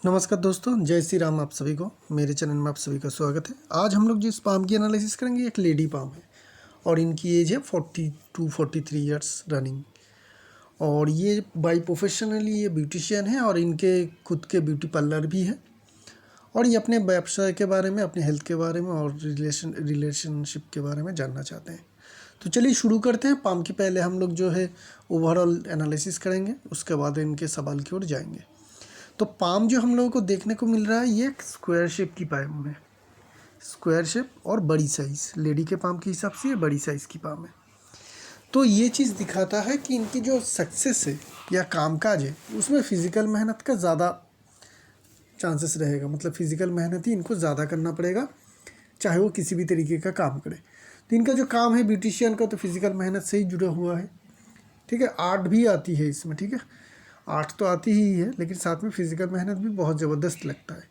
नमस्कार दोस्तों, जय श्री राम। आप सभी को मेरे चैनल में आप सभी का स्वागत है। आज हम लोग जिस पाम की एनालिसिस करेंगे एक लेडी पाम है और इनकी एज है 42-43 ईयर्स रनिंग। और ये बाई प्रोफेशनली ये ब्यूटिशियन है और इनके खुद के ब्यूटी पार्लर भी है। और ये अपने व्यवसाय के बारे में, अपने हेल्थ के बारे में और रिलेशनशिप के बारे में जानना चाहते हैं। तो चलिए शुरू करते हैं। पाम की पहले हम लोग जो है ओवरऑल एनालिसिस करेंगे, उसके बाद इनके सवाल की ओर जाएंगे। तो पाम जो हम लोगों को देखने को मिल रहा है ये एक स्क्वायर शेप की पाम है, स्क्वायर शेप और बड़ी साइज़। लेडी के पाम के हिसाब से ये बड़ी साइज़ की पाम है। तो ये चीज़ दिखाता है कि इनकी जो सक्सेस है या कामकाज है उसमें फ़िज़िकल मेहनत का ज़्यादा चांसेस रहेगा। मतलब फ़िज़िकल मेहनत ही इनको ज़्यादा करना पड़ेगा, चाहे वो किसी भी तरीके का काम करे। तो इनका जो काम है ब्यूटिशियन का, तो फ़िज़िकल मेहनत से ही जुड़ा हुआ है। ठीक है, आर्ट भी आती है इसमें। ठीक है, आर्ट तो आती ही है, लेकिन साथ में फ़िज़िकल मेहनत भी बहुत ज़बरदस्त लगता है।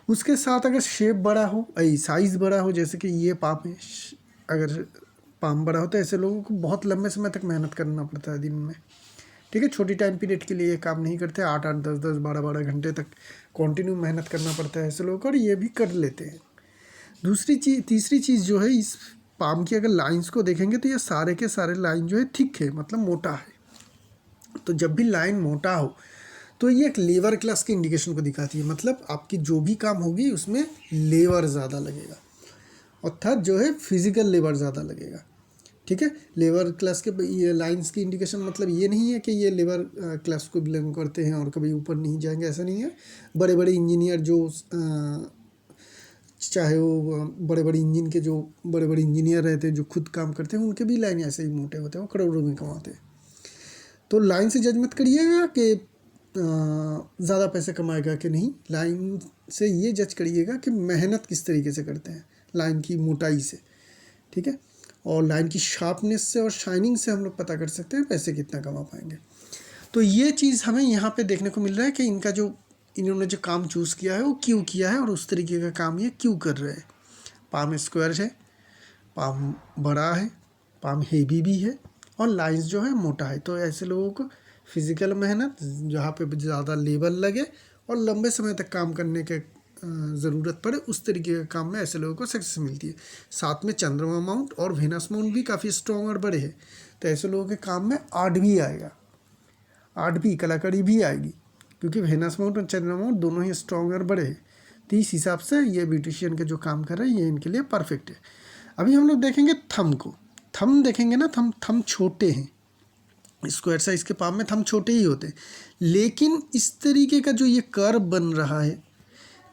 उसके साथ अगर शेप बड़ा हो, साइज़ बड़ा हो, जैसे कि ये पाम है, अगर पाम बड़ा होता है ऐसे लोगों को बहुत लंबे समय तक मेहनत करना पड़ता है दिन में। ठीक है, छोटी टाइम पीरियड के लिए ये काम नहीं करते, 8-8, 10-10, 12-12 घंटे तक कंटिन्यू मेहनत करना पड़ता है ऐसे लोगों को, और ये भी कर लेते हैं। तीसरी चीज़ जो है, इस पाम की अगर लाइंस को देखेंगे तो ये सारे के सारे लाइन जो है थिक है, मतलब मोटा है। तो जब भी लाइन मोटा हो तो ये एक लेबर क्लास की इंडिकेशन को दिखाती है। मतलब आपकी जो भी काम होगी उसमें लेबर ज़्यादा लगेगा, अर्थात जो है फिजिकल लेबर ज़्यादा लगेगा। ठीक है, लेबर क्लास के ये लाइंस की इंडिकेशन मतलब ये नहीं है कि ये लेबर क्लास को बिलोंग करते हैं और कभी ऊपर नहीं जाएंगे, ऐसा नहीं है। बड़े बड़े इंजीनियर जो चाहे वो बड़े बड़े इंजन के जो बड़े बड़े इंजीनियर रहते हैं जो खुद काम करते हैं, उनके भी लाइन ऐसे ही मोटे होते हैं, वो करोड़ों में कमाते हैं। तो लाइन से जज मत करिएगा कि ज़्यादा पैसे कमाएगा कि नहीं। लाइन से ये जज करिएगा कि मेहनत किस तरीके से करते हैं, लाइन की मोटाई से। ठीक है, और लाइन की शार्पनेस से और शाइनिंग से हम लोग पता कर सकते हैं पैसे कितना कमा पाएंगे। तो ये चीज़ हमें यहाँ पे देखने को मिल रहा है कि इन्होंने जो काम चूज़ किया है वो क्यों किया है और उस तरीके का काम ये क्यों कर रहे हैं। पाम स्क्वायर है, पाम बड़ा है, पाम हेवी भी है और लाइंस जो है मोटा है। तो ऐसे लोगों को फिज़िकल मेहनत जहाँ पे ज़्यादा लेबर लगे और लंबे समय तक काम करने के ज़रूरत पड़े, उस तरीके के काम में ऐसे लोगों को सक्सेस मिलती है। साथ में चंद्रमा माउंट और वेनस माउंट भी काफ़ी स्ट्रॉन्ग और बड़े हैं, तो ऐसे लोगों के काम में आर्ट भी आएगा, आर्ट भी, कलाकारी भी आएगी, क्योंकि वेनस माउंट और चंद्रमा माउंट दोनों ही स्ट्रॉन्ग और बड़े हैं। तो इस हिसाब से ये ब्यूटिशियन के जो काम कर रहे हैं ये इनके लिए परफेक्ट है। अभी हम लोग देखेंगे थम को। थम देखेंगे ना, थम छोटे हैं। स्क्वायर साइज के पाम में थम छोटे ही होते हैं, लेकिन इस तरीके का जो ये कर्व बन रहा है,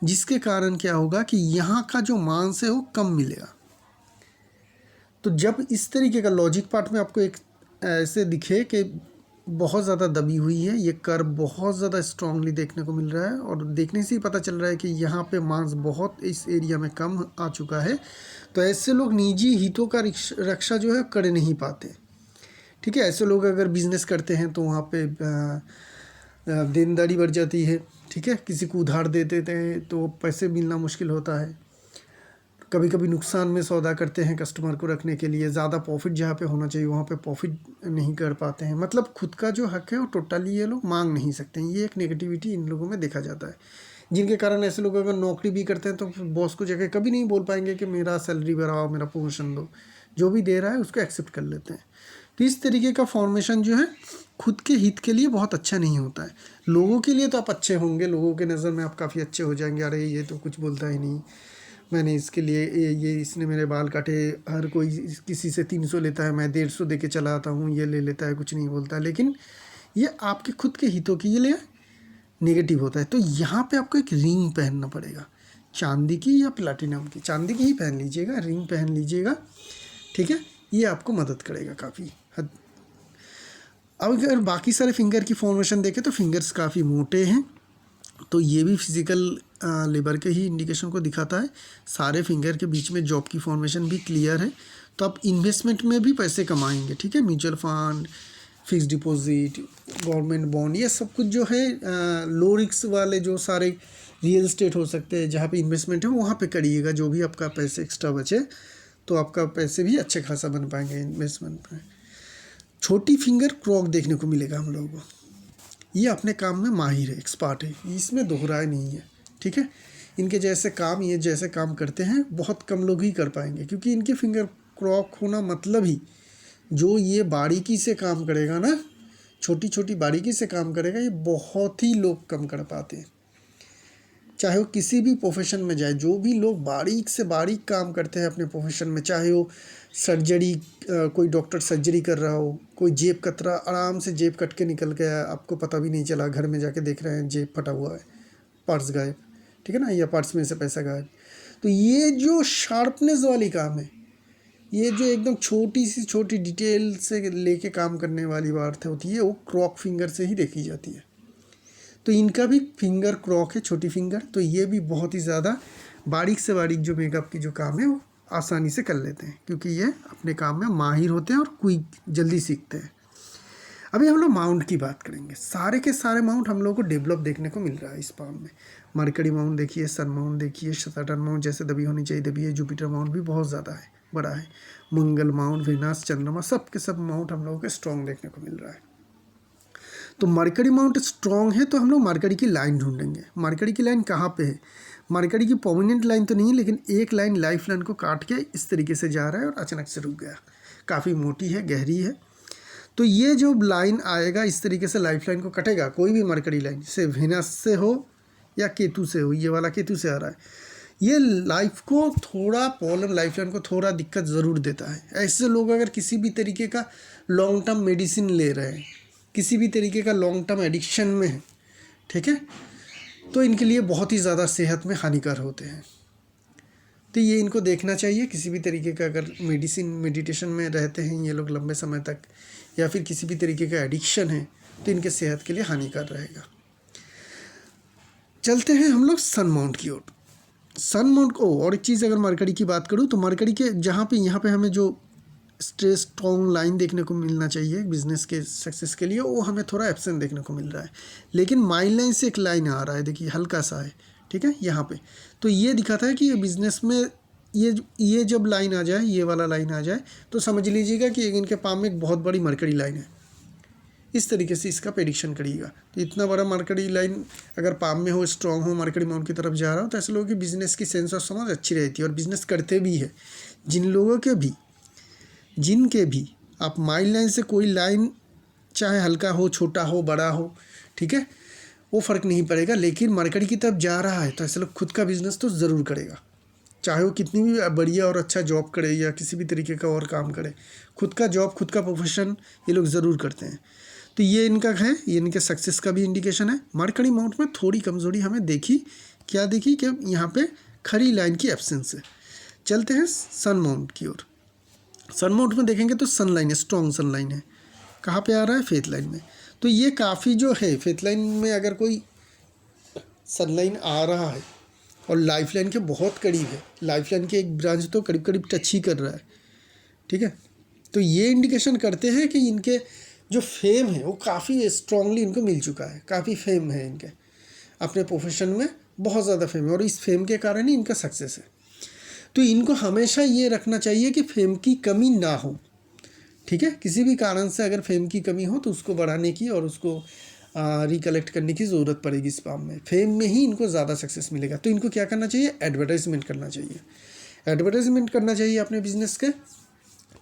जिसके कारण क्या होगा कि यहाँ का जो मांस है वो कम मिलेगा। तो जब इस तरीके का लॉजिक पार्ट में आपको एक ऐसे दिखे कि बहुत ज़्यादा दबी हुई है, ये कर्व बहुत ज़्यादा स्ट्रांगली देखने को मिल रहा है और देखने से ही पता चल रहा है कि यहाँ पे मांस बहुत इस एरिया में कम आ चुका है, तो ऐसे लोग निजी हितों का रक्षा जो है कर नहीं पाते। ठीक है, ऐसे लोग अगर बिजनेस करते हैं तो वहाँ पे देनदारी बढ़ जाती है। ठीक है, किसी को उधार दे देते हैं तो पैसे मिलना मुश्किल होता है। कभी कभी नुकसान में सौदा करते हैं कस्टमर को रखने के लिए, ज़्यादा प्रॉफिट जहाँ पे होना चाहिए वहाँ पे प्रॉफिट नहीं कर पाते हैं। मतलब खुद का जो हक है वो टोटली ये लोग मांग नहीं सकते हैं। ये एक नेगेटिविटी इन लोगों में देखा जाता है, जिनके कारण ऐसे लोग अगर नौकरी भी करते हैं तो बॉस को जाकर कभी नहीं बोल पाएंगे कि मेरा सैलरी बढ़ाओ, मेरा प्रमोशन दो। जो भी दे रहा है उसको एक्सेप्ट कर लेते हैं। तो इस तरीके का फॉर्मेशन जो है खुद के हित के लिए बहुत अच्छा नहीं होता है। लोगों के लिए तो आप अच्छे होंगे, लोगों के नज़र में आप काफ़ी अच्छे हो जाएंगे, अरे ये तो कुछ बोलता ही नहीं, मैंने इसके लिए ये इसने मेरे बाल काटे, हर कोई किसी से 300 लेता है, मैं 150 दे के चला आता हूँ, ये ले लेता है, कुछ नहीं बोलता। लेकिन ये आपके खुद के हितों के लिए नेगेटिव होता है। तो यहाँ पे आपको एक रिंग पहनना पड़ेगा, चांदी की या प्लैटिनम की। चांदी की ही पहन लीजिएगा, रिंग पहन लीजिएगा। ठीक है, ये आपको मदद करेगा काफ़ी हद। अब अगर बाकी सारे फिंगर की फॉर्मेशन देखें तो फिंगर्स काफ़ी मोटे हैं, तो ये भी फिजिकल लेबर के ही इंडिकेशन को दिखाता है। सारे फिंगर के बीच में जॉब की फॉर्मेशन भी क्लियर है, तो आप इन्वेस्टमेंट में भी पैसे कमाएंगे। ठीक है, mutual fund, fix deposit, government bond, ये सब कुछ जो है लो रिस्क वाले जो सारे रियल एस्टेट हो सकते हैं जहाँ पे इन्वेस्टमेंट है वहाँ पे करिएगा। जो भी आपका पैसे एक्स्ट्रा बचे तो आपका पैसे भी अच्छे खासा बन पाएंगे इन्वेस्टमेंट में। छोटी फिंगर क्रॉक देखने को मिलेगा हम लोगों को। ये अपने काम में माहिर है, एक्सपर्ट है, इसमें दोहराए नहीं है। ठीक है, इनके जैसे काम, ये जैसे काम करते हैं बहुत कम लोग ही कर पाएंगे, क्योंकि इनके फिंगर क्रॉक होना मतलब ही जो ये बारीकी से काम करेगा ना, छोटी छोटी बारीकी से काम करेगा, ये बहुत ही लोग कम कर पाते हैं। चाहे वो किसी भी प्रोफेशन में जाए, जो भी लोग बारीक से बारीक काम करते हैं अपने प्रोफेशन में, चाहे वो सर्जरी, कोई डॉक्टर सर्जरी कर रहा हो, कोई जेब कतरा, आराम से जेब कट के निकल गया, आपको पता भी नहीं चला, घर में जाके देख रहे हैं जेब फटा हुआ है, पर्स गायब, ठीक है ना, या पर्स में से पैसा गायब। तो ये जो शार्पनेस वाली काम है, ये जो एकदम छोटी सी छोटी डिटेल से लेके काम करने वाली बात होती है, वो क्रॉक फिंगर से ही देखी जाती है। तो इनका भी फिंगर क्रॉक है, छोटी फिंगर, तो ये भी बहुत ही ज़्यादा बारीक से बारीक जो मेकअप की जो काम है वो आसानी से कर लेते हैं, क्योंकि ये अपने काम में माहिर होते हैं और क्विक जल्दी सीखते हैं। अभी हम लोग माउंट की बात करेंगे। सारे के सारे माउंट हम लोग को डेवलप देखने को मिल रहा है इस पाम में। मरकरी माउंट देखिए, सन माउंट देखिए, सैटर्न माउंट जैसे दबी होनी चाहिए दबी है, जुपिटर माउंट भी बहुत ज़्यादा है, बड़ा है, मंगल माउंट, विनास, चंद्रमा, सब के सब माउंट हम लोगों को स्ट्रॉन्ग देखने को मिल रहा है। तो मरकरी माउंट स्ट्रॉन्ग है तो हम लोग मरकरी की लाइन ढूंढेंगे। मरकरी की लाइन कहाँ पे है? मरकरी की परमानेंट लाइन तो नहीं है, लेकिन एक लाइन लाइफ लाइन को काट के इस तरीके से जा रहा है और अचानक से रुक गया, काफ़ी मोटी है, गहरी है। तो ये जो लाइन आएगा इस तरीके से लाइफ लाइन को कटेगा, कोई भी मरकरी लाइन, से विनस से हो या केतु से हो, ये वाला केतु से आ रहा है, ये लाइफ को थोड़ा प्रॉब्लम, लाइफ लाइन को थोड़ा दिक्कत ज़रूर देता है। ऐसे लोग अगर किसी भी तरीके का लॉन्ग टर्म मेडिसिन ले रहे हैं, किसी भी तरीके का लॉन्ग टर्म एडिक्शन में है, ठीक है, तो इनके लिए बहुत ही ज़्यादा सेहत में हानिकार होते हैं। तो ये इनको देखना चाहिए। किसी भी तरीके का अगर मेडिटेशन में रहते हैं ये लोग लंबे समय तक, या फिर किसी भी तरीके का एडिक्शन है, तो इनके सेहत के लिए हानिकार रहेगा। चलते हैं हम लोग सन माउंट की ओर। सन माउंट को और एक चीज़ अगर मरकरी की बात करूँ तो मरकरी के जहाँ पे यहाँ पे हमें जो स्ट्रॉन्ग लाइन देखने को मिलना चाहिए बिजनेस के सक्सेस के लिए, वो हमें थोड़ा एब्सेंट देखने को मिल रहा है। लेकिन माइल लाइन से एक लाइन आ रहा है, देखिए हल्का सा है, ठीक है, यहाँ पे। तो ये दिखाता है कि ये बिज़नेस में ये जब लाइन आ जाए, ये वाला लाइन आ जाए, तो समझ लीजिएगा कि इनके पाम में एक बहुत बड़ी मरकरी लाइन है। इस तरीके से इसका प्रेडिक्शन करिएगा। तो इतना बड़ा मरकरी लाइन अगर पाम में हो, स्ट्रॉन्ग हो, मरकरी माउंट की तरफ जा रहा हो, तो ऐसे लोगों की बिजनेस की सेंस ऑफ समझ अच्छी रहती है और बिजनेस करते भी है। जिनके भी आप माइल लाइन से कोई लाइन, चाहे हल्का हो, छोटा हो, बड़ा हो, ठीक है, वो फ़र्क नहीं पड़ेगा, लेकिन मरकरी की तरफ जा रहा है तो ऐसे लोग खुद का बिजनेस तो ज़रूर करेगा, चाहे वो कितनी भी बढ़िया और अच्छा जॉब करे या किसी भी तरीके का और काम करे, खुद का जॉब, खुद का प्रोफेशन ये लोग ज़रूर करते हैं। तो ये इनका है, ये इनके सक्सेस का भी इंडिकेशन है। मरकरी माउंट में थोड़ी कमज़ोरी हमें देखी, क्या देखी कि यहाँ पे खरी लाइन की एब्सेंस है। चलते हैं सन माउंट की ओर। सन माउंट में देखेंगे तो सन लाइन है, स्ट्रॉन्ग सन लाइन है। कहाँ पे आ रहा है? फेथ लाइन में। तो ये काफ़ी जो है, फेथ लाइन में अगर कोई सन लाइन आ रहा है और लाइफ लाइन के बहुत करीब है, लाइफ लाइन के एक ब्रांच तो करीब करीब टच ही कर रहा है, ठीक है, तो ये इंडिकेशन करते हैं कि इनके जो फेम है वो काफ़ी स्ट्रांगली इनको मिल चुका है, काफ़ी फेम है इनके अपने प्रोफेशन में, बहुत ज़्यादा फेम है, और इस फेम के कारण ही इनका सक्सेस है। तो इनको हमेशा ये रखना चाहिए कि फेम की कमी ना हो, ठीक है। किसी भी कारण से अगर फेम की कमी हो तो उसको बढ़ाने की और उसको रिकलेक्ट करने की ज़रूरत पड़ेगी। इस काम में फेम में ही इनको ज़्यादा सक्सेस मिलेगा। तो इनको क्या करना चाहिए? एडवर्टाइजमेंट करना चाहिए, एडवर्टाइजमेंट करना चाहिए अपने बिजनेस के,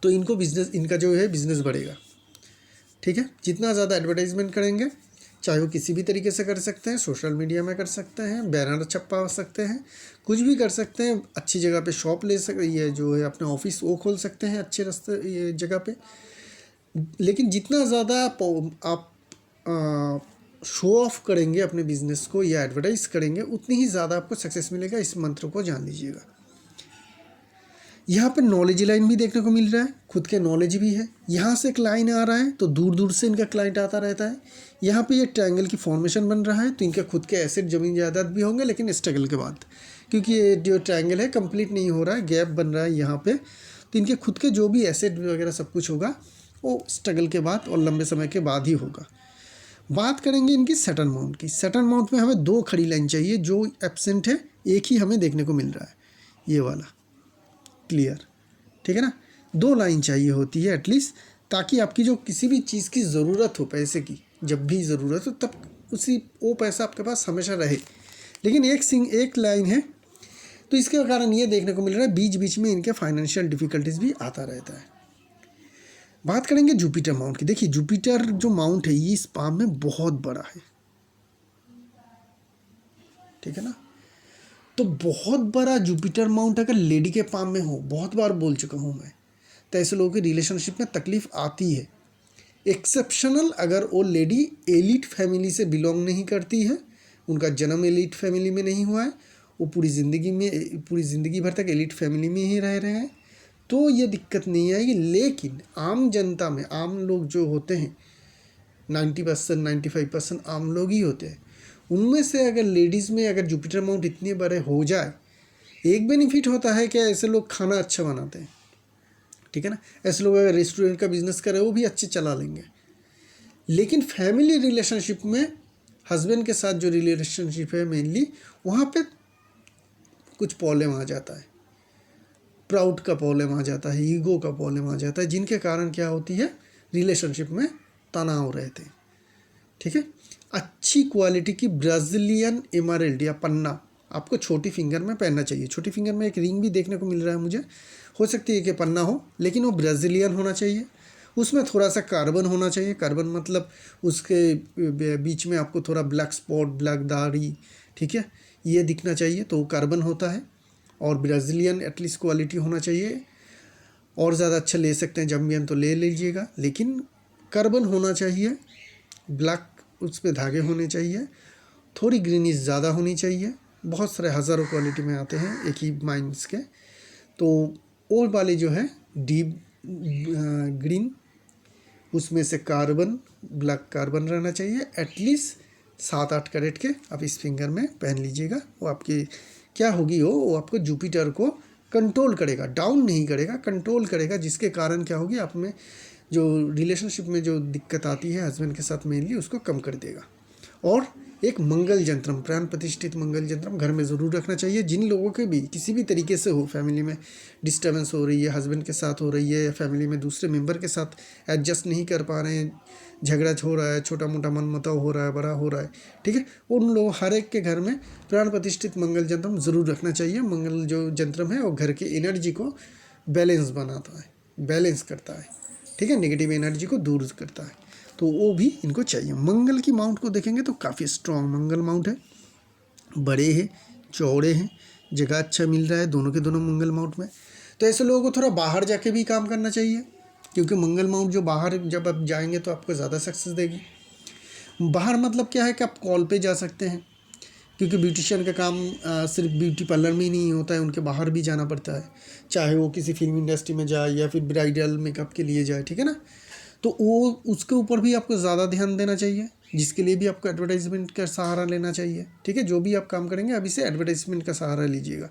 तो इनको बिजनेस, इनका जो है बिजनेस बढ़ेगा, ठीक है। जितना ज़्यादा एडवर्टाइजमेंट करेंगे, चाहे वो किसी भी तरीके से कर सकते हैं, सोशल मीडिया में कर सकते हैं, बैनर छपवा सकते हैं, कुछ भी कर सकते हैं, अच्छी जगह पे शॉप ले सकते, ये जो है अपने ऑफिस वो खोल सकते हैं अच्छे रास्ते ये जगह पे। लेकिन जितना ज़्यादा आप शो ऑफ करेंगे अपने बिजनेस को या एडवर्टाइज करेंगे, उतनी ही ज़्यादा आपको सक्सेस मिलेगा। इस मंत्र को जान लीजिएगा। यहाँ पे नॉलेज लाइन भी देखने को मिल रहा है, खुद के नॉलेज भी है। यहाँ से एक लाइन आ रहा है तो दूर दूर से इनका क्लाइंट आता रहता है। यहाँ पे ये ट्रायंगल की फॉर्मेशन बन रहा है, तो इनके खुद के एसेट, ज़मीन जायदाद भी होंगे, लेकिन स्ट्रगल के बाद, क्योंकि ये जो ट्रायंगल है कंप्लीट नहीं हो रहा है, गैप बन रहा है यहाँ पे, तो इनके खुद के जो भी एसेट वगैरह सब कुछ होगा वो स्ट्रगल के बाद और लंबे समय के बाद ही होगा। बात करेंगे इनकी सैटर्न माउंट की। सैटर्न माउंट में हमें 2 खड़ी लाइन चाहिए, जो एब्सेंट है एक ही हमें देखने को मिल रहा है, ये वाला, क्लियर, ठीक है ना। 2 लाइन चाहिए होती है एटलीस्ट, ताकि आपकी जो किसी भी चीज़ की ज़रूरत हो पैसे की, जब भी ज़रूरत हो तब उसी वो पैसा आपके पास हमेशा रहे। लेकिन एक लाइन है, तो इसके कारण ये देखने को मिल रहा है बीच बीच में इनके फाइनेंशियल डिफ़िकल्टीज भी आता रहता है। बात करेंगे जुपिटर माउंट की। देखिए जुपिटर जो माउंट है ये इस पाम में बहुत बड़ा है, ठीक है ना। तो बहुत बड़ा जुपिटर माउंट अगर लेडी के पाम में हो, बहुत बार बोल चुका हूँ मैं, तो ऐसे लोगों की रिलेशनशिप में तकलीफ आती है। एक्सेप्शनल अगर वो लेडी एलिट फैमिली से बिलोंग नहीं करती है, उनका जन्म एलिट फैमिली में नहीं हुआ है, वो पूरी ज़िंदगी भर तक एलिट फैमिली में ही रह रहे हैं, तो ये दिक्कत नहीं आएगी। लेकिन आम जनता में आम लोग जो होते हैं 90% 95% आम लोग ही होते हैं, उनमें से अगर लेडीज़ में अगर जुपिटर माउंट इतने बड़े हो जाए, एक बेनिफिट होता है कि ऐसे लोग खाना अच्छा बनाते हैं, ठीक है ना। ऐसे लोग अगर रेस्टोरेंट का बिजनेस करें वो भी अच्छे चला लेंगे। लेकिन फैमिली रिलेशनशिप में हस्बैंड के साथ जो रिलेशनशिप है मेनली, वहाँ पे कुछ प्रॉब्लम आ जाता है, प्राउड का प्रॉब्लम आ जाता है, ईगो का प्रॉब्लम आ जाता है, जिनके कारण क्या होती है रिलेशनशिप में तनाव रहते हैं, ठीक है। अच्छी क्वालिटी की ब्राज़ीलियन एमराल्ड या पन्ना आपको छोटी फिंगर में पहनना चाहिए। छोटी फिंगर में एक रिंग भी देखने को मिल रहा है मुझे, हो सकती है कि पन्ना हो, लेकिन वो ब्राज़ीलियन होना चाहिए। उसमें थोड़ा सा कार्बन होना चाहिए। कार्बन मतलब उसके बीच में आपको थोड़ा ब्लैक स्पॉट, ब्लैक दाढ़ी, ठीक है, ये दिखना चाहिए, तो कार्बन होता है। और ब्राज़ीलियन एटलीस्ट क्वालिटी होना चाहिए। और ज़्यादा अच्छा ले सकते हैं जम्बियन तो ले लीजिएगा, लेकिन कार्बन होना चाहिए। ब्लैक उस पर धागे होने चाहिए, थोड़ी ग्रीनिश ज़्यादा होनी चाहिए। बहुत सारे हज़ारों क्वालिटी में आते हैं एक ही माइंस के। तो और वाले जो है डीप ग्रीन, उसमें से कार्बन, ब्लैक कार्बन रहना चाहिए। एटलीस्ट 7-8 कैरेट के आप इस फिंगर में पहन लीजिएगा। वो आपकी क्या होगी, वो आपको जुपिटर को कंट्रोल करेगा, डाउन नहीं करेगा, कंट्रोल करेगा, जिसके कारण क्या होगी आप में जो रिलेशनशिप में जो दिक्कत आती है हस्बैंड के साथ मेनली, उसको कम कर देगा। और एक मंगल यंत्रम, प्राण प्रतिष्ठित मंगल यंत्रम घर में ज़रूर रखना चाहिए। जिन लोगों के भी किसी भी तरीके से हो, फैमिली में डिस्टर्बेंस हो रही है, हस्बैंड के साथ हो रही है, या फैमिली में दूसरे मेंबर के साथ एडजस्ट नहीं कर पा रहे हैं, झगड़ा हो रहा है, छोटा मोटा मनमुटाव हो रहा है, बड़ा हो रहा है, ठीक है, उन लोग हर एक के घर में प्राण प्रतिष्ठित मंगल यंत्रम ज़रूर रखना चाहिए। मंगल जो यंत्रम है वो घर की एनर्जी को बैलेंस बनाता है, बैलेंस करता है, ठीक है, नेगेटिव एनर्जी को दूर करता है, तो वो भी इनको चाहिए। मंगल की माउंट को देखेंगे तो काफ़ी स्ट्रॉन्ग मंगल माउंट है, बड़े हैं, चौड़े हैं, जगह अच्छा मिल रहा है दोनों के दोनों मंगल माउंट में। तो ऐसे लोगों को थोड़ा बाहर जाके भी काम करना चाहिए, क्योंकि मंगल माउंट जो बाहर जब आप जाएंगे तो आपको ज़्यादा सक्सेस देगी। बाहर मतलब क्या है कि आप कॉल पे जा सकते हैं, क्योंकि ब्यूटिशियन का काम सिर्फ ब्यूटी पार्लर में ही नहीं होता है, उनके बाहर भी जाना पड़ता है, चाहे वो किसी फिल्म इंडस्ट्री में जाए या फिर ब्राइडल मेकअप के लिए जाए, ठीक है ना। तो वो उसके ऊपर भी आपको ज़्यादा ध्यान देना चाहिए, जिसके लिए भी आपको एडवर्टाइजमेंट का सहारा लेना चाहिए, ठीक है। जो भी आप काम करेंगे अभी से एडवर्टाइजमेंट का सहारा लीजिएगा।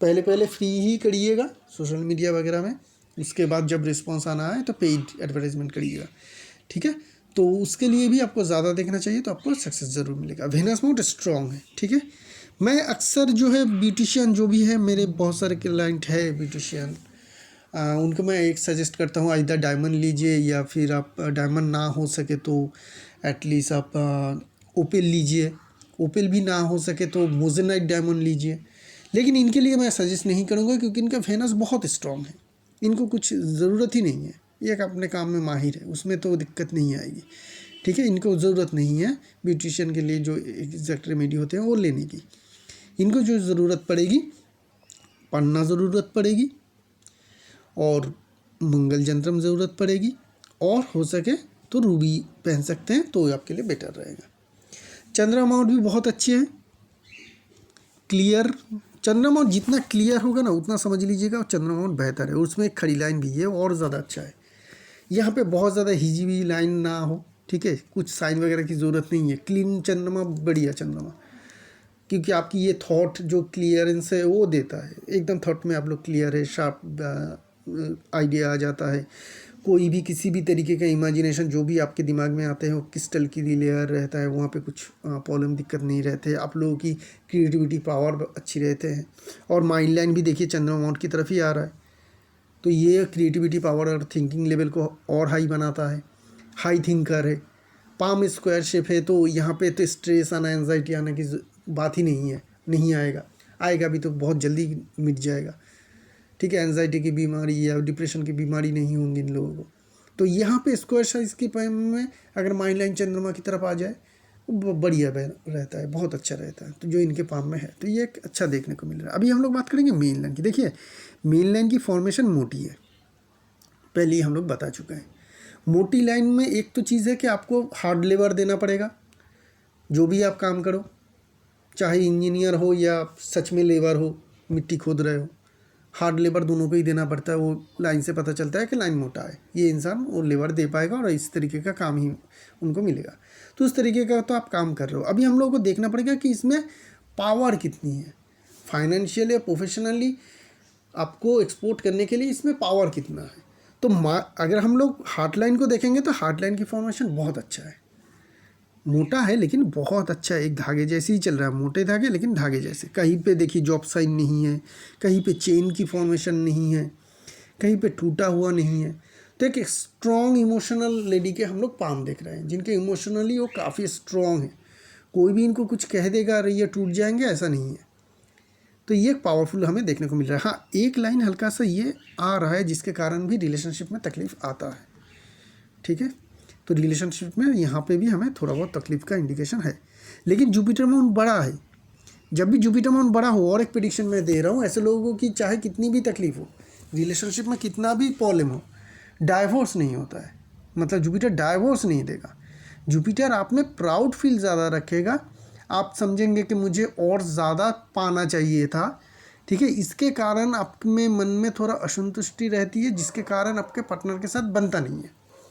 पहले फ्री ही करिएगा सोशल मीडिया वगैरह में, उसके बाद जब रिस्पॉन्स आना है तो पेड एडवर्टाइजमेंट करिएगा, ठीक है। तो उसके लिए भी आपको ज़्यादा देखना चाहिए, तो आपको सक्सेस ज़रूर मिलेगा। वेनस माउंट स्ट्रॉन्ग है, ठीक है। मैं अक्सर जो है ब्यूटिशियन जो भी है, मेरे बहुत सारे क्लाइंट है ब्यूटिशियन, उनको मैं एक सजेस्ट करता हूँ, इधर डायमंड लीजिए, या फिर आप डायमंड ना हो सके तो एटलीस्ट आप ओपेल लीजिए, ओपेल भी ना हो सके तो मोजेनाइट डायमंड लीजिए। लेकिन इनके लिए मैं सजेस्ट नहीं करूँगा, क्योंकि इनका वेनस बहुत स्ट्रॉन्ग है, इनको कुछ ज़रूरत ही नहीं है, ये अपने काम में माहिर है, उसमें तो दिक्कत नहीं आएगी, ठीक है। इनको ज़रूरत नहीं है ब्यूटिशियन के लिए जो एग्जैक्ट रेमेडी होते हैं वो लेने की। इनको जो ज़रूरत पड़ेगी, पन्ना ज़रूरत पड़ेगी, और मंगल यंत्रम ज़रूरत पड़ेगी, और हो सके तो रूबी पहन सकते हैं तो आपके लिए बेटर रहेगा। चंद्रमा माउंट भी बहुत अच्छे हैं, क्लियर। चंद्रमा माउंट जितना क्लियर होगा ना उतना समझ लीजिएगा और चंद्रमा माउंट बेहतर है। उसमें एक खड़ी लाइन भी है और ज़्यादा अच्छा है। यहाँ पे बहुत ज़्यादा हिजी हुई लाइन ना हो, ठीक है, कुछ साइन वगैरह की ज़रूरत नहीं है। क्लीन चंद्रमा बढ़िया चंद्रमा, क्योंकि आपकी ये थॉट जो क्लियरेंस है वो देता है, एकदम थॉट में आप लोग क्लियर है, शार्प आइडिया आ जाता है। कोई भी किसी भी तरीके का इमेजिनेशन जो भी आपके दिमाग में आते हैं वो क्रिस्टल की लेयर रहता है, वहाँ पे कुछ प्रॉब्लम दिक्कत नहीं रहते। आप लोगों की क्रिएटिविटी पावर अच्छी रहते हैं। और माइंड लाइन भी देखिए चंद्रमा माउंट की तरफ ही आ रहा है, तो ये क्रिएटिविटी पावर और थिंकिंग लेवल को और हाई बनाता है। हाई थिंकर है, पाम स्क्वायर शेप है तो यहाँ पे तो स्ट्रेस आना, एंजाइटी आने की बात ही नहीं है, नहीं आएगा। आएगा भी तो बहुत जल्दी मिट जाएगा, ठीक है। एंजाइटी की बीमारी या डिप्रेशन की बीमारी नहीं होंगी इन लोगों को। तो यहाँ पे स्क्वायर साइज की पाम में अगर माइन लाइन चंद्रमा की तरफ आ जाए वो बढ़िया रहता है, बहुत अच्छा रहता है। तो जो इनके पाम में है तो ये एक अच्छा देखने को मिल रहा है। अभी हम लोग बात करेंगे मेन लाइन की। देखिए मेन लाइन की फॉर्मेशन मोटी है, पहले ही हम लोग बता चुके हैं। मोटी लाइन में एक तो चीज़ है कि आपको हार्ड लेबर देना पड़ेगा, जो भी आप काम करो, चाहे इंजीनियर हो या सच में लेबर हो, मिट्टी खोद रहे हो, हार्ड लेबर दोनों को ही देना पड़ता है। वो लाइन से पता चलता है कि लाइन मोटा है, ये इंसान वो लेबर दे पाएगा और इस तरीके का काम ही उनको मिलेगा। तो उस तरीके का तो आप काम कर रहे हो। अभी हम लोगों को देखना पड़ेगा कि इसमें पावर कितनी है, फाइनेंशियल या प्रोफेशनली आपको एक्सपोर्ट करने के लिए इसमें पावर कितना है। तो अगर हम लोग हार्ड लाइन को देखेंगे तो हार्ड लाइन की फॉर्मेशन बहुत अच्छा है, मोटा है लेकिन बहुत अच्छा है, एक धागे जैसे ही चल रहा है, मोटे धागे लेकिन धागे जैसे। कहीं पे देखिए जॉब साइन नहीं है, कहीं पे चेन की फॉर्मेशन नहीं है, कहीं पे टूटा हुआ नहीं है। तो एक स्ट्रॉन्ग इमोशनल लेडी के हम लोग पाम देख रहे हैं, जिनके इमोशनली वो काफ़ी स्ट्रॉन्ग है। कोई भी इनको कुछ कह देगा अरे ये टूट जाएंगे, ऐसा नहीं है। तो ये पावरफुल हमें देखने को मिल रहा है। हाँ, एक लाइन हल्का सा ये आ रहा है जिसके कारण भी रिलेशनशिप में तकलीफ आता है, ठीक है। तो रिलेशनशिप में यहाँ पे भी हमें थोड़ा बहुत तकलीफ का इंडिकेशन है। लेकिन जुपिटर मून बड़ा है, जब भी जुपिटर मून बड़ा हो, और एक प्रेडिक्शन मैं दे रहा हूँ, ऐसे लोगों की चाहे कितनी भी तकलीफ हो, रिलेशनशिप में कितना भी प्रॉब्लम हो, डाइवोर्स नहीं होता है। मतलब जुपिटर डाइवोर्स नहीं देगा, जुपिटर आप में प्राउड फील ज़्यादा रखेगा। आप समझेंगे कि मुझे और ज़्यादा पाना चाहिए था, ठीक है। इसके कारण आप में मन में थोड़ा असंतुष्टि रहती है, जिसके कारण आपके पार्टनर के साथ बनता नहीं है।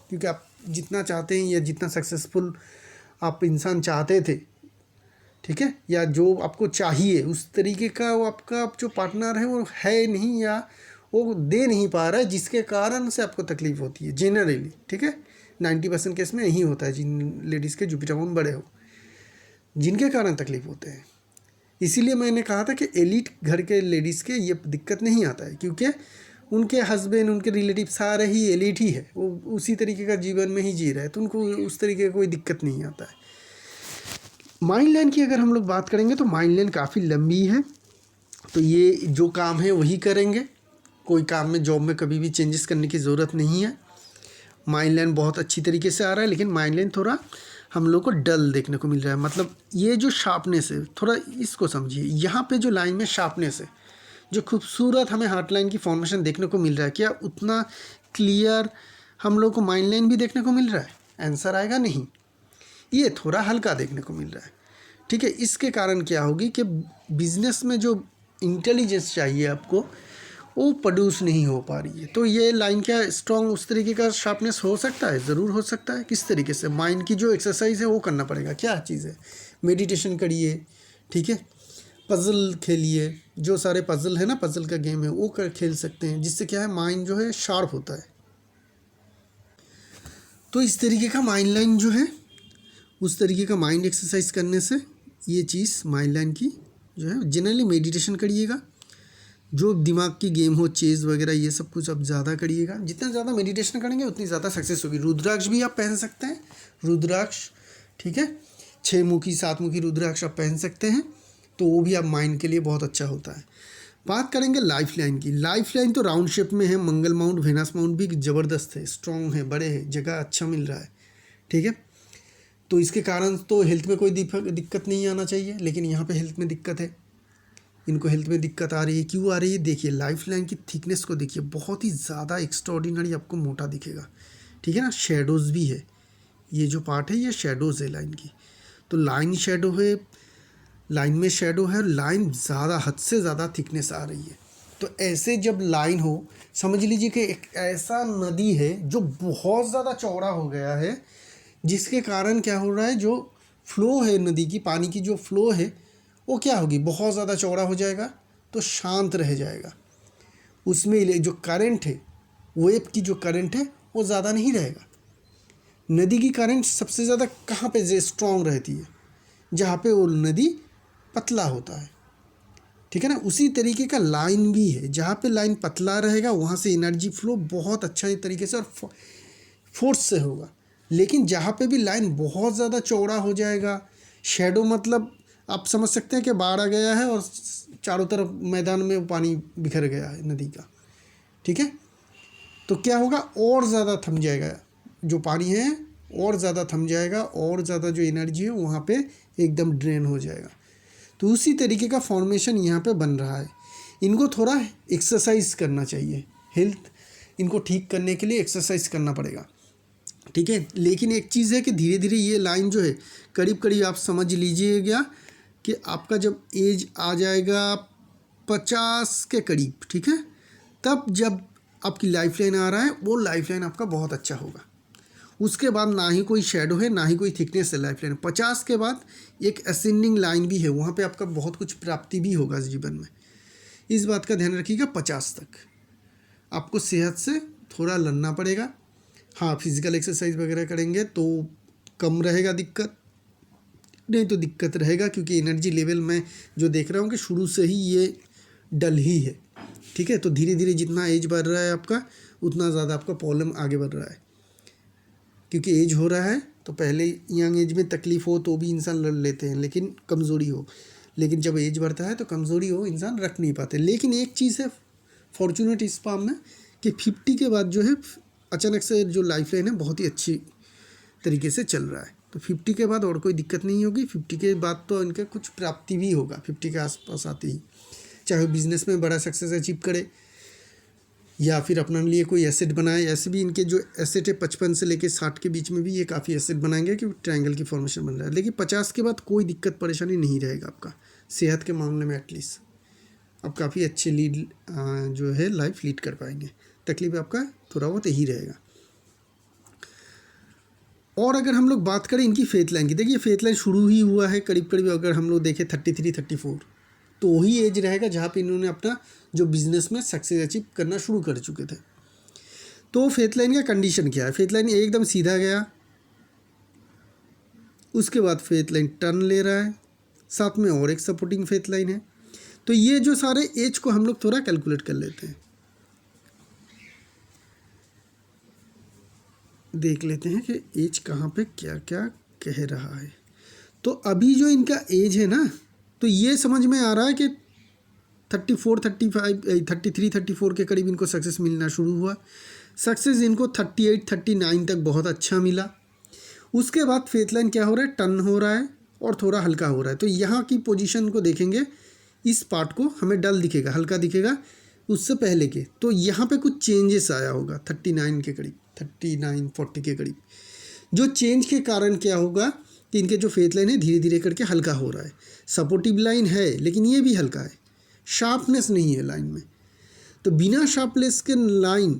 क्योंकि आप जितना चाहते हैं या जितना सक्सेसफुल आप इंसान चाहते थे, ठीक है, या जो आपको चाहिए उस तरीके का वो आपका जो पार्टनर है वो है नहीं, या वो दे नहीं पा रहा है, जिसके कारण से आपको तकलीफ होती है जेनरली, ठीक है। 90% केस में यही होता है, जिन लेडीज़ के जुपिटर मून बड़े हो, जिनके कारण तकलीफ होते हैं। इसीलिए मैंने कहा था कि एलिट घर के लेडीज़ के ये दिक्कत नहीं आता है, क्योंकि उनके हस्बैंड, उनके रिलेटिव सारे ही एलिट ही है, वो उसी तरीके का जीवन में ही जी रहे हैं, तो उनको उस तरीके का कोई दिक्कत नहीं आता है। माइंड लाइन की अगर हम लोग बात करेंगे तो माइंड लाइन काफ़ी लंबी है। तो ये जो काम है वही करेंगे, कोई काम में जॉब में कभी भी चेंजेस करने की ज़रूरत नहीं है। माइंड लाइन बहुत अच्छी तरीके से आ रहा है, लेकिन माइंड लाइन थोड़ा हम लोग को डल देखने को मिल रहा है। मतलब ये जो शार्पनेस है, थोड़ा इसको समझिए, यहाँ पे जो लाइन में शार्पनेस है, जो खूबसूरत हमें हार्ट लाइन की फॉर्मेशन देखने को मिल रहा है, क्या उतना क्लियर हम लोग को माइंड लाइन भी देखने को मिल रहा है? आंसर आएगा नहीं, ये थोड़ा हल्का देखने को मिल रहा है, ठीक है। इसके कारण क्या होगी कि बिजनेस में जो इंटेलिजेंस चाहिए आपको वो प्रोड्यूस नहीं हो पा रही है। तो ये लाइन क्या स्ट्रॉन्ग उस तरीके का शार्पनेस हो सकता है? ज़रूर हो सकता है। किस तरीके से? माइंड की जो एक्सरसाइज है वो करना पड़ेगा। क्या चीज़ है? मेडिटेशन करिए, ठीक है, पज़ल खेलिए, जो सारे पज़ल है ना, पज़ल का गेम है वो खेल सकते हैं, जिससे क्या है माइंड जो है शार्प होता है। तो इस तरीके का माइंड लाइन जो है, उस तरीके का माइंड एक्सरसाइज करने से ये चीज़ माइंड लाइन की जो है, जनरली मेडिटेशन करिएगा, जो दिमाग की गेम हो, चेज़ वगैरह, ये सब कुछ आप ज़्यादा करिएगा। जितना ज़्यादा मेडिटेशन करेंगे उतनी ज़्यादा सक्सेस होगी। रुद्राक्ष भी आप पहन सकते हैं, रुद्राक्ष, ठीक है, 6 मुखी 7 मुखी रुद्राक्ष आप पहन सकते हैं, तो वो भी आप माइंड के लिए बहुत अच्छा होता है। बात करेंगे लाइफ लाइन की। लाइफ लाइन तो राउंड शेप में है, मंगल माउंट, वेनस माउंट भी ज़बरदस्त है, स्ट्रॉन्ग है, बड़े हैं, जगह अच्छा मिल रहा है, ठीक है। तो इसके कारण तो हेल्थ में कोई दिक्कत नहीं आना चाहिए, लेकिन यहाँ पे हेल्थ में दिक्कत है। इनको हेल्थ में दिक्कत आ रही है, क्यों आ रही है? देखिए लाइफ लाइन की थिकनेस को देखिए, बहुत ही ज़्यादा एक्स्ट्राऑर्डिनरी आपको मोटा दिखेगा, ठीक है ना। शेडोज़ भी है, ये जो पार्ट है ये शेडोज़ है लाइन की। तो लाइन शेडो है, लाइन में शेडो है, लाइन ज़्यादा, हद से ज़्यादा थिकनेस आ रही है। तो ऐसे जब लाइन हो, समझ लीजिए कि एक ऐसा नदी है जो बहुत ज़्यादा चौड़ा हो गया है, जिसके कारण क्या हो रहा है, जो फ्लो है नदी की, पानी की जो फ्लो है वो क्या होगी, बहुत ज़्यादा चौड़ा हो जाएगा, तो शांत रह जाएगा। उसमें जो करंट है, वेव की जो करंट है वो ज़्यादा नहीं रहेगा। नदी की करंट सबसे ज़्यादा कहाँ पे स्ट्रॉन्ग रहती है? जहाँ पे वो नदी पतला होता है, ठीक है ना। उसी तरीके का लाइन भी है, जहाँ पे लाइन पतला रहेगा वहाँ से एनर्जी फ्लो बहुत अच्छा तरीके से और फोर्स से होगा। लेकिन जहाँ पे भी लाइन बहुत ज़्यादा चौड़ा हो जाएगा, शेडो मतलब आप समझ सकते हैं कि बाढ़ आ गया है और चारों तरफ मैदान में पानी बिखर गया है नदी का, ठीक है, तो क्या होगा, और ज़्यादा थम जाएगा जो पानी है, और ज़्यादा थम जाएगा, और ज़्यादा जो एनर्जी है वहाँ पे एकदम ड्रेन हो जाएगा। तो उसी तरीके का फॉर्मेशन यहाँ पे बन रहा है। इनको थोड़ा एक्सरसाइज करना चाहिए, हेल्थ इनको ठीक करने के लिए एक्सरसाइज करना पड़ेगा, ठीक है। लेकिन एक चीज़ है कि धीरे धीरे ये लाइन जो है करीब करीब आप समझ लीजिएगा कि आपका जब एज आ जाएगा 50 के करीब, ठीक है, तब जब आपकी लाइफ लाइन आ रहा है वो लाइफ लाइन आपका बहुत अच्छा होगा। उसके बाद ना ही कोई शेडो है ना ही कोई थिकनेस है लाइफ लाइन। 50 के बाद एक असेंडिंग लाइन भी है, वहाँ पे आपका बहुत कुछ प्राप्ति भी होगा जीवन में। इस बात का ध्यान रखिएगा। 50 तक आपको सेहत से थोड़ा लड़ना पड़ेगा। हाँ, फिजिकल एक्सरसाइज वगैरह करेंगे तो कम रहेगा दिक्कत, नहीं तो दिक्कत रहेगा, क्योंकि एनर्जी लेवल मैं जो देख रहा हूँ कि शुरू से ही ये डल ही है, ठीक है। तो धीरे धीरे जितना एज बढ़ रहा है आपका, उतना ज़्यादा आपका प्रॉब्लम आगे बढ़ रहा है, क्योंकि एज हो रहा है तो पहले यंग एज में तकलीफ़ हो तो भी इंसान लड़ लेते हैं, लेकिन कमज़ोरी हो, लेकिन जब एज बढ़ता है तो कमज़ोरी हो इंसान रख नहीं पाते। लेकिन एक चीज़ है फॉर्चुनेट इस पाम में कि 50 के बाद जो है अचानक से जो लाइफ लाइन है बहुत ही अच्छी तरीके से चल रहा है। तो 50 के बाद और कोई दिक्कत नहीं होगी। 50 के बाद तो इनका कुछ प्राप्ति भी होगा 50 के आसपास आते ही, चाहे वो बिज़नेस में बड़ा सक्सेस अचीव करे या फिर अपने लिए कोई एसेट बनाए। ऐसे भी इनके जो एसेट है 55 से लेकर 60 के बीच में भी ये काफ़ी एसेट बनाएंगे, क्योंकि ट्रायंगल की फॉर्मेशन बन रहा है। लेकिन 50 के बाद कोई दिक्कत परेशानी नहीं रहेगा आपका सेहत के मामले में। एटलीस्ट आप काफ़ी अच्छे लीड जो है लाइफ लीड कर पाएंगे। तकलीफ आपका थोड़ा बहुत यही रहेगा। और अगर हम लोग बात करें इनकी फेथ लाइन की, देखिए फेथ लाइन शुरू ही हुआ है करीब करीब, अगर हम लोग देखें 33 34, तो वही एज रहेगा जहाँ पे इन्होंने अपना जो बिज़नेस में सक्सेस अचीव करना शुरू कर चुके थे। तो फेथ लाइन का कंडीशन क्या है, फेथ लाइन एकदम सीधा गया, उसके बाद फेथ लाइन टर्न ले रहा है, साथ में और एक सपोर्टिंग फेथ लाइन है। तो ये जो सारे एज को हम लोग थोड़ा कैलकुलेट कर लेते हैं, देख लेते हैं कि एज कहाँ पे क्या क्या कह रहा है। तो अभी जो इनका एज है ना, तो ये समझ में आ रहा है कि 34 35 33 34 के करीब इनको सक्सेस मिलना शुरू हुआ। सक्सेस इनको 38 39 तक बहुत अच्छा मिला। उसके बाद फेथ लाइन क्या हो रहा है, टर्न हो रहा है और थोड़ा हल्का हो रहा है। तो यहाँ की पोजीशन को देखेंगे, इस पार्ट को हमें डल दिखेगा, हल्का दिखेगा उससे पहले के। तो यहाँ पे कुछ चेंजेस आया होगा 39 के करीब, 39 40 के करीब। जो चेंज के कारण क्या होगा कि इनके जो फेथ लाइन है धीरे धीरे करके हल्का हो रहा है। सपोर्टिव लाइन है लेकिन ये भी हल्का है, शार्पनेस नहीं है लाइन में। तो बिना शार्पनेस के लाइन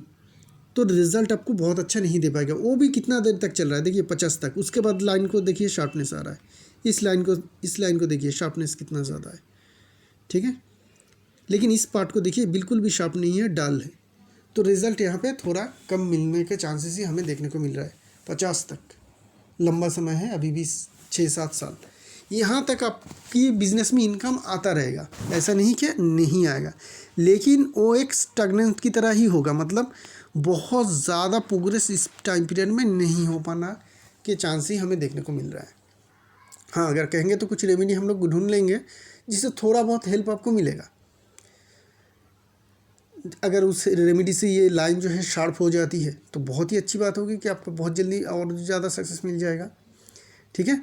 तो रिजल्ट आपको बहुत अच्छा नहीं दे पाएगा। वो भी कितना देर तक चल रहा है, देखिए 50 तक। उसके बाद लाइन को देखिए शार्पनेस आ रहा है, इस लाइन को देखिए शार्पनेस कितना ज़्यादा है, ठीक है। लेकिन इस पार्ट को देखिए बिल्कुल भी शार्प नहीं है, डल है। तो रिज़ल्ट यहाँ पे थोड़ा कम मिलने के चांसेस ही हमें देखने को मिल रहा है। 50 तक लंबा समय है, अभी भी 6-7 साल यहाँ तक आपकी बिज़नेस में इनकम आता रहेगा, ऐसा नहीं कि नहीं आएगा। लेकिन वो एक स्टैग्नेंट की तरह ही होगा, मतलब बहुत ज़्यादा प्रोग्रेस इस टाइम पीरियड में नहीं हो पाना के चांस ही हमें देखने को मिल रहा है। हाँ, अगर कहेंगे तो कुछ रेमेडी हम लोग ढूंढ लेंगे जिससे थोड़ा बहुत हेल्प आपको मिलेगा। अगर उस रेमेडी से ये लाइन जो है शार्प हो जाती है तो बहुत ही अच्छी बात होगी कि आपको बहुत जल्दी और ज़्यादा सक्सेस मिल जाएगा, ठीक है।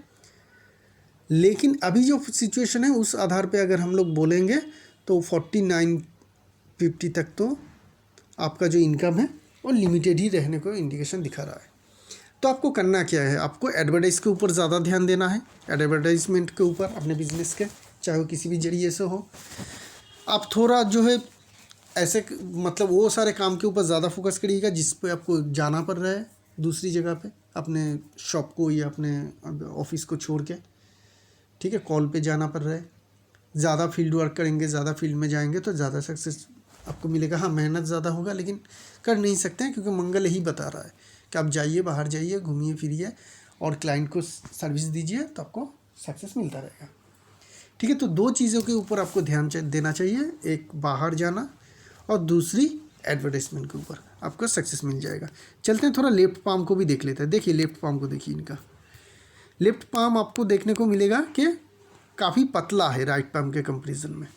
लेकिन अभी जो सिचुएशन है उस आधार पे अगर हम लोग बोलेंगे तो 49-50 तक तो आपका जो इनकम है वो लिमिटेड ही रहने को इंडिकेशन दिखा रहा है। तो आपको करना क्या है, आपको एडवर्टाइज़ के ऊपर ज़्यादा ध्यान देना है, एडवर्टाइजमेंट के ऊपर अपने बिजनेस के, चाहे वो किसी भी जरिए से हो। आप थोड़ा जो है ऐसे मतलब वो सारे काम के ऊपर ज़्यादा फोकस करिएगा जिस पे आपको जाना पड़ रहा है दूसरी जगह पे, अपने शॉप को या अपने ऑफिस को छोड़ के, ठीक है। कॉल पे जाना पड़ रहा है, ज़्यादा फील्ड वर्क करेंगे, ज़्यादा फील्ड में जाएंगे तो ज़्यादा सक्सेस आपको मिलेगा। हाँ, मेहनत ज़्यादा होगा लेकिन कर नहीं सकते हैं, क्योंकि मंगल यही बता रहा है कि आप जाइए, बाहर जाइए, घूमिए फिरिए और क्लाइंट को सर्विस दीजिए तो आपको सक्सेस मिलता रहेगा, ठीक है। तो 2 चीज़ों के ऊपर आपको ध्यान देना चाहिए, एक बाहर जाना और दूसरी एडवर्टाइजमेंट के ऊपर, आपको सक्सेस मिल जाएगा। चलते हैं थोड़ा लेफ्ट पाम को भी देख लेते हैं। देखिए लेफ्ट पाम को देखिए, इनका लेफ्ट पाम आपको देखने को मिलेगा कि काफ़ी पतला है राइट पाम के कंपेरिजन में।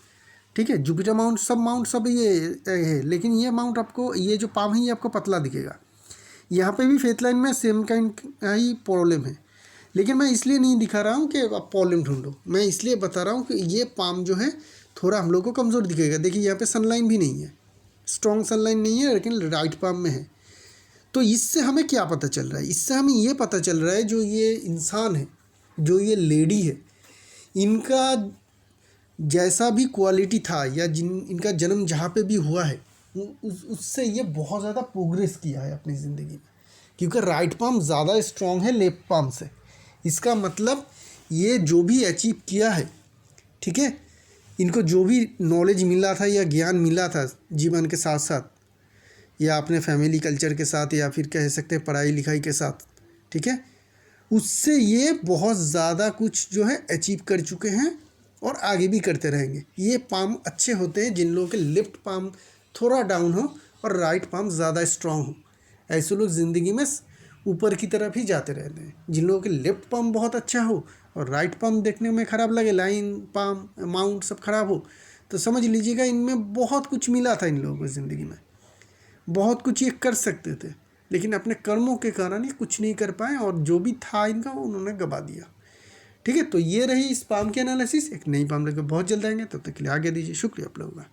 ठीक है, जुपिटर माउंट सब ये है, लेकिन ये माउंट आपको, ये जो पाम है ये आपको पतला दिखेगा। यहाँ पे भी फेथ लाइन में सेम काइंड का ही प्रॉब्लम है, लेकिन मैं इसलिए नहीं दिखा रहा हूँ कि आप प्रॉब्लम ढूंढो, मैं इसलिए बता रहा हूँ कि ये पाम जो है थोड़ा हम लोग को कमज़ोर दिखेगा। देखिए यहाँ पे सनलाइन भी नहीं है, स्ट्रॉन्ग सनलाइन नहीं है, लेकिन राइट पाम में है। तो इससे हमें क्या पता चल रहा है? इससे हमें ये पता चल रहा है जो ये इंसान है, जो ये लेडी है, इनका जैसा भी क्वालिटी था या इनका जन्म जहाँ पे भी हुआ है उससे ये बहुत ज़्यादा प्रोग्रेस किया है अपनी ज़िंदगी में, क्योंकि राइट पाम ज़्यादा स्ट्रॉन्ग है लेफ्ट पाम से। इसका मतलब ये जो भी अचीव किया है, ठीक है, इनको जो भी नॉलेज मिला था या ज्ञान मिला था जीवन के साथ साथ, या अपने फैमिली कल्चर के साथ, या फिर कह सकते हैं पढ़ाई लिखाई के साथ, ठीक है, उससे ये बहुत ज़्यादा कुछ जो है अचीव कर चुके हैं और आगे भी करते रहेंगे। ये पाम अच्छे होते हैं जिन लोगों के लेफ्ट पाम थोड़ा डाउन हो और राइट पाम ज़्यादा स्ट्रांग हो। ऐसे लोग ज़िंदगी में ऊपर की तरफ ही जाते रहते हैं। जिन लोगों के लेफ्ट पाम बहुत अच्छा हो और राइट पाम देखने में ख़राब लगे, लाइन पाम माउंट सब ख़राब हो, तो समझ लीजिएगा इनमें बहुत कुछ मिला था। इन लोगों को ज़िंदगी में बहुत कुछ ये कर सकते थे, लेकिन अपने कर्मों के कारण ये कुछ नहीं कर पाए और जो भी था इनका वो उन्होंने गवा दिया। ठीक है, तो ये रही इस पाम की एनालिसिस। एक नई पाम लेकर बहुत जल्द आएंगे, तब तक के लिए आगे दीजिए। शुक्रिया आप लोगों का।